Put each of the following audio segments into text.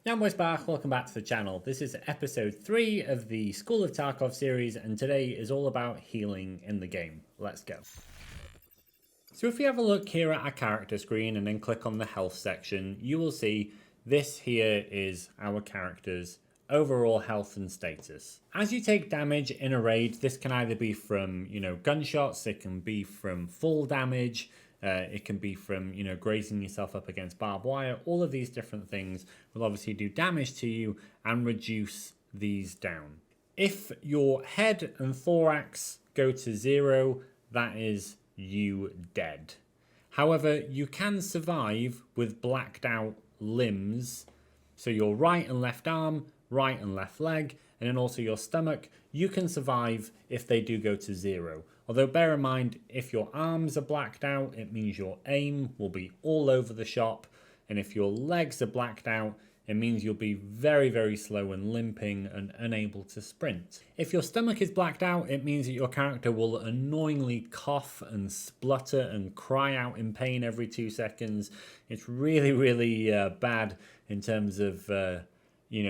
Jan back, welcome back to the channel. This is episode 3 of the School of Tarkov series, and today is all about healing in the game. Let's go. So if we have a look here at our character screen and then click on the health section, you will see this here is our character's overall health and status. As you take damage in a raid, this can either be from, gunshots, it can be from full damage, it can be from, grazing yourself up against barbed wire. All of these different things will obviously do damage to you and reduce these down. If your head and thorax go to 0, that is you dead. However, you can survive with blacked out limbs. So your right and left arm, right and left leg, and then also your stomach, you can survive if they do go to 0. Although bear in mind, if your arms are blacked out, it means your aim will be all over the shop. And if your legs are blacked out, it means you'll be very, very slow and limping and unable to sprint. If your stomach is blacked out, it means that your character will annoyingly cough and splutter and cry out in pain every 2 seconds. It's really, really bad in terms of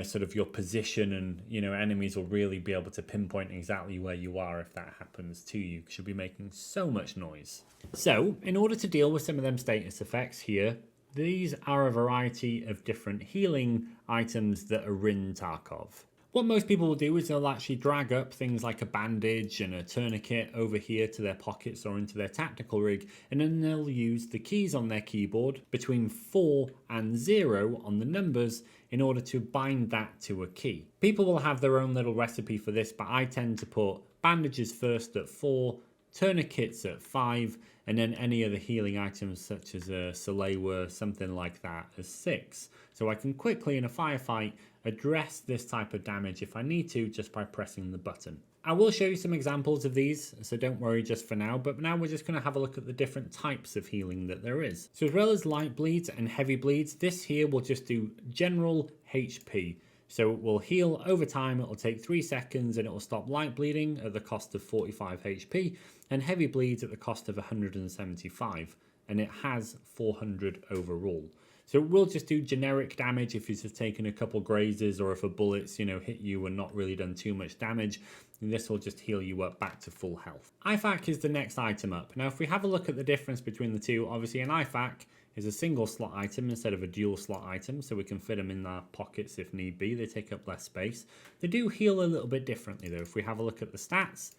sort of your position, and enemies will really be able to pinpoint exactly where you are if that happens to you, because you'll be making so much noise. So in order to deal with some of them status effects here, these are a variety of different healing items that are in Tarkov. What most people will do is they'll actually drag up things like a bandage and a tourniquet over here to their pockets or into their tactical rig, and then they'll use the keys on their keyboard between 4 and 0 on the numbers in order to bind that to a key. People will have their own little recipe for this, but I tend to put bandages first at 4, tourniquets at 5, and then any other healing items such as a Salewa, something like that, as 6. So I can quickly in a firefight address this type of damage if I need to just by pressing the button. I will show you some examples of these, so don't worry just for now, but now we're just going to have a look at the different types of healing that there is. So as well as light bleeds and heavy bleeds, this here will just do general HP. So it will heal over time, it will take 3 seconds, and it will stop light bleeding at the cost of 45 HP, and heavy bleeds at the cost of 175, and it has 400 overall. So it will just do generic damage if you've just taken a couple grazes, or if a bullet's hit you and not really done too much damage, and this will just heal you up back to full health. IFAK is the next item up. Now if we have a look at the difference between the two, obviously an IFAK is a single slot item instead of a dual slot item, so we can fit them in our pockets if need be. They take up less space. They do heal a little bit differently though. If we have a look at the stats,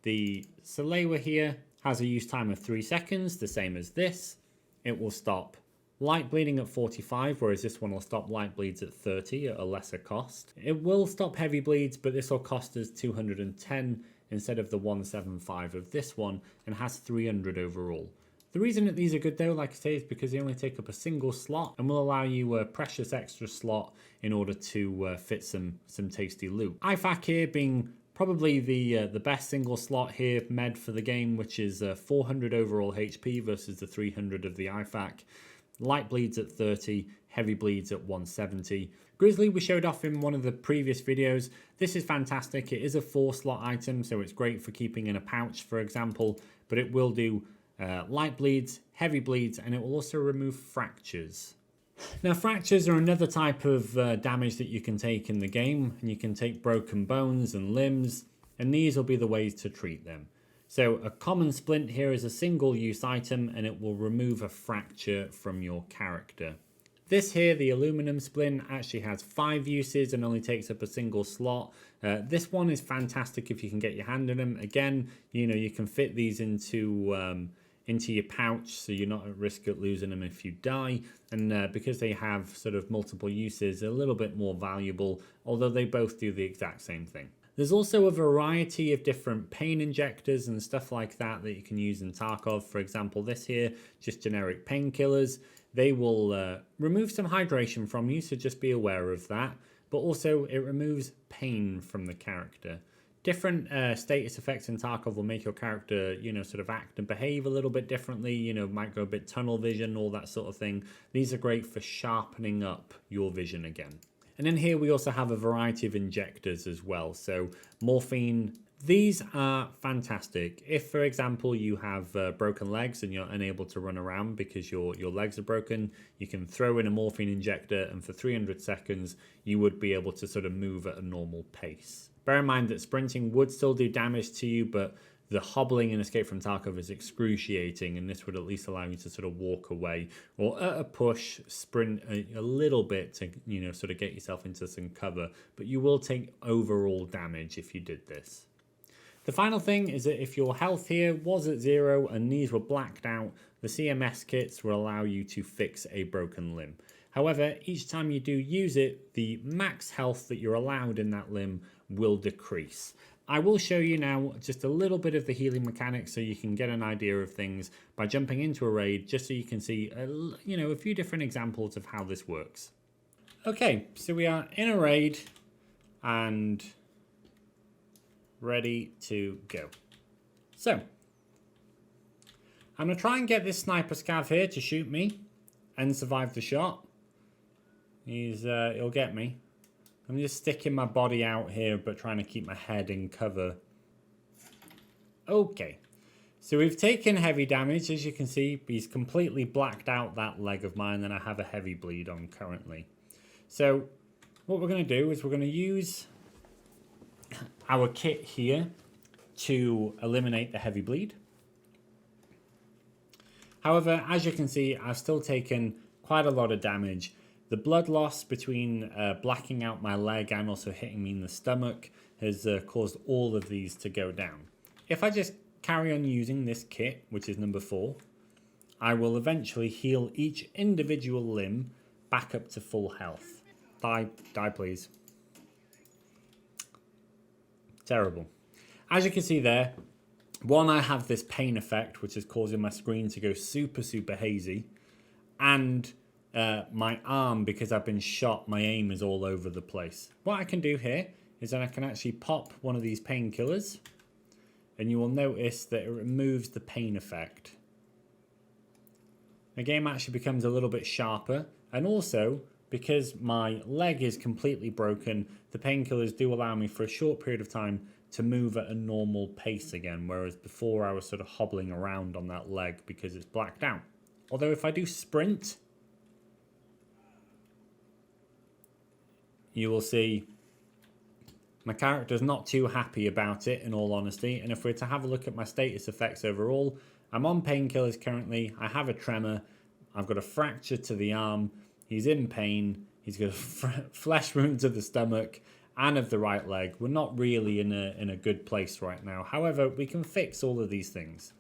the Salewa here has a use time of 3 seconds, the same as this. It will stop light bleeding at 45, whereas this one will stop light bleeds at 30 at a lesser cost. It will stop heavy bleeds, but this will cost us 210 instead of the 175 of this one, and has 300 overall. The reason that these are good though, like I say, is because they only take up a single slot and will allow you a precious extra slot in order to fit some tasty loot. IFAK here being probably the best single slot here med for the game, which is 400 overall HP versus the 300 of the IFAK. Light bleeds at 30, heavy bleeds at 170. Grizzly we showed off in one of the previous videos. This is fantastic. It is a 4 slot item, so it's great for keeping in a pouch, for example, but it will do light bleeds, heavy bleeds, and it will also remove fractures. Now fractures are another type of damage that you can take in the game, and you can take broken bones and limbs, and these will be the ways to treat them. So a common splint here is a single use item, and it will remove a fracture from your character. This here, the aluminum splint, actually has 5 uses and only takes up a single slot. This one is fantastic if you can get your hand on them. Again, you can fit these into your pouch, so you're not at risk of losing them if you die, and because they have sort of multiple uses, they're a little bit more valuable, although they both do the exact same thing. There's also a variety of different pain injectors and stuff like that that you can use in Tarkov. For example, this here, just generic painkillers. They will remove some hydration from you, so just be aware of that, but also it removes pain from the character. Different status effects in Tarkov will make your character, sort of act and behave a little bit differently, might go a bit tunnel vision, all that sort of thing. These are great for sharpening up your vision again. And then here we also have a variety of injectors as well. So morphine, These are fantastic. If, for example, you have broken legs and you're unable to run around because your legs are broken, you can throw in a morphine injector and for 300 seconds, you would be able to sort of move at a normal pace. Bear in mind that sprinting would still do damage to you, but the hobbling in Escape from Tarkov is excruciating, and this would at least allow you to sort of walk away or at a push, sprint a little bit to, sort of get yourself into some cover, but you will take overall damage if you did this. The final thing is that if your health here was at 0 and these were blacked out, the CMS kits will allow you to fix a broken limb. However, each time you do use it, the max health that you're allowed in that limb will decrease. I will show you now just a little bit of the healing mechanics so you can get an idea of things by jumping into a raid, just so you can see a few different examples of how this works. Okay, so we are in a raid and ready to go. So I'm going to try and get this sniper scav here to shoot me and survive the shot. He'll get me. I'm just sticking my body out here, but trying to keep my head in cover. Okay, so we've taken heavy damage. As you can see, he's completely blacked out that leg of mine, and I have a heavy bleed on currently. So what we're going to do is we're going to use our kit here to eliminate the heavy bleed. However, as you can see, I've still taken quite a lot of damage. The blood loss between blacking out my leg and also hitting me in the stomach has caused all of these to go down. If I just carry on using this kit, which is number 4, I will eventually heal each individual limb back up to full health. Die please. Terrible. As you can see there, one, I have this pain effect, which is causing my screen to go super hazy, and my arm, because I've been shot, my aim is all over the place. What I can do here is that I can actually pop one of these painkillers, and you will notice that it removes the pain effect. The game actually becomes a little bit sharper, and also because my leg is completely broken, the painkillers do allow me for a short period of time to move at a normal pace again, whereas before I was sort of hobbling around on that leg because it's blacked out. Although if I do sprint, you will see my character's not too happy about it, in all honesty. And if we're to have a look at my status effects overall, I'm on painkillers currently. I have a tremor. I've got a fracture to the arm. He's in pain. He's got a flesh wound to the stomach and of the right leg. We're not really in a good place right now. However, we can fix all of these things.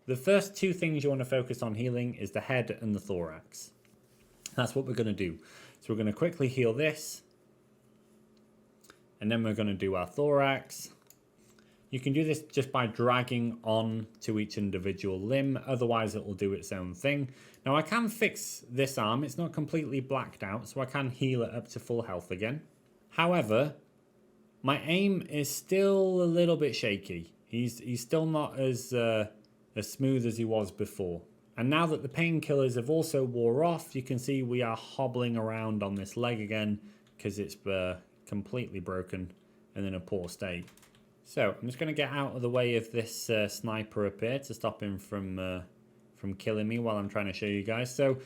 The first 2 things you want to focus on healing is the head and the thorax. That's what we're going to do. So we're going to quickly heal this. And then we're going to do our thorax. You can do this just by dragging on to each individual limb. Otherwise, it will do its own thing. Now, I can fix this arm. It's not completely blacked out, so I can heal it up to full health again. However, my aim is still a little bit shaky. He's still not as smooth as he was before. And now that the painkillers have also wore off, you can see we are hobbling around on this leg again because it's completely broken and in a poor state. So I'm just going to get out of the way of this sniper up here to stop him from killing me while I'm trying to show you guys. So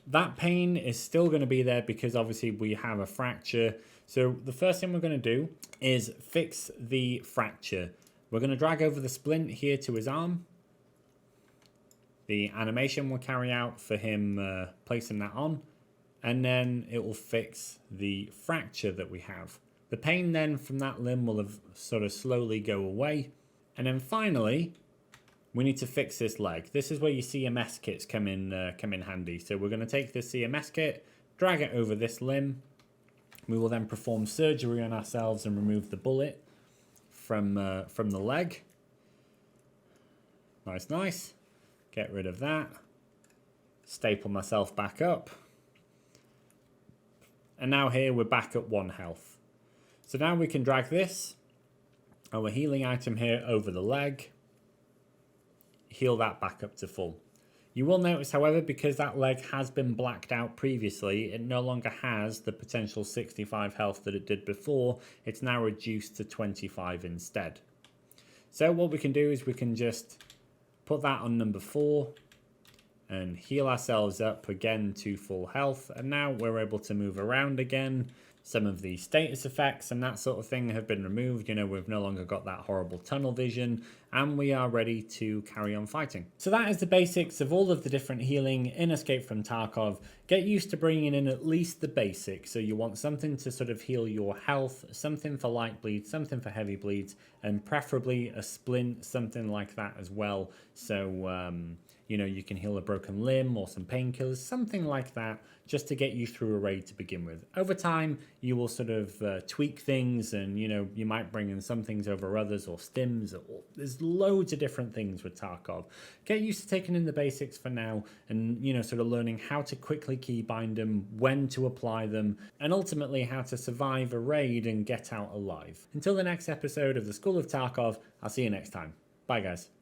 that pain is still going to be there because obviously we have a fracture. So the first thing we're going to do is fix the fracture. We're going to drag over the splint here to his arm. The animation will carry out for him placing that on, and then it will fix the fracture that we have. The pain then from that limb will have sort of slowly go away. And then finally, we need to fix this leg. This is where your CMS kits come in handy. So we're going to take this CMS kit, drag it over this limb. We will then perform surgery on ourselves and remove the bullet from the leg. Nice. Get rid of that. Staple myself back up. And now here we're back at 1 health. So now we can drag this, our healing item here, over the leg. Heal that back up to full. You will notice, however, because that leg has been blacked out previously, it no longer has the potential 65 health that it did before. It's now reduced to 25 instead. So what we can do is we can just put that on number 4 and heal ourselves up again to full health. And now we're able to move around again. Some of the status effects and that sort of thing have been removed. You know, we've no longer got that horrible tunnel vision, and we are ready to carry on fighting. So that is the basics of all of the different healing in Escape from Tarkov. Get used to bringing in at least the basics. So you want something to sort of heal your health, something for light bleeds, something for heavy bleeds, and preferably a splint, something like that as well. So, you know, you can heal a broken limb or some painkillers, something like that, just to get you through a raid to begin with. Over time, you will sort of tweak things, and, you know, you might bring in some things over others, or stims. There's loads of different things with Tarkov. Get used to taking in the basics for now, and, you know, sort of learning how to quickly keybind them, when to apply them, and ultimately how to survive a raid and get out alive. Until the next episode of the School of Tarkov, I'll see you next time. Bye, guys.